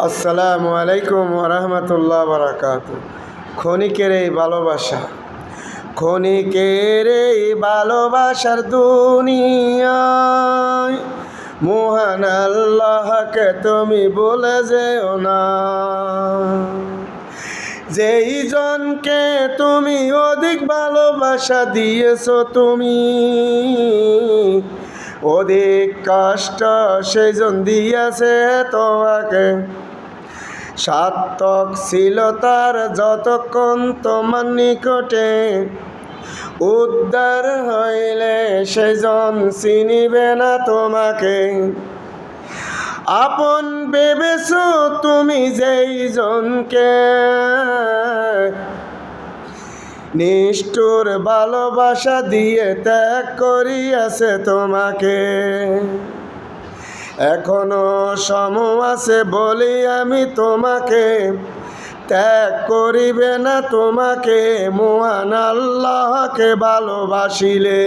আসসালামু আলাইকুম ওরহমতুল্লাহ বারাকাতু। ক্ষণিকের এই ভালোবাসা, ক্ষণিকের এই ভালোবাসার দুনিয়ায় মহান আল্লাহকে তুমি বলে যেও না। যেই জনকে তুমি অধিক ভালোবাসা দিয়েছো, তুমি অধিক কষ্ট সেজন দিয়েছে তোমাকে। সার্থক ছিল তার যতক্ষণ তোমার নিকটে, উদ্ধার হইলে সেজন চিনিবে না তোমাকে। আপন ভেবেছো তুমি যেই জনকে, নিষ্ঠুর ভালোবাসা দিয়ে ত্যাগ করিয়াছে তোমাকে। এখনো সময় আছে বলি আমি তোমাকে, ত্যাগ করিবে না তোমাকে মহান আল্লাহকে ভালোবাসিলে।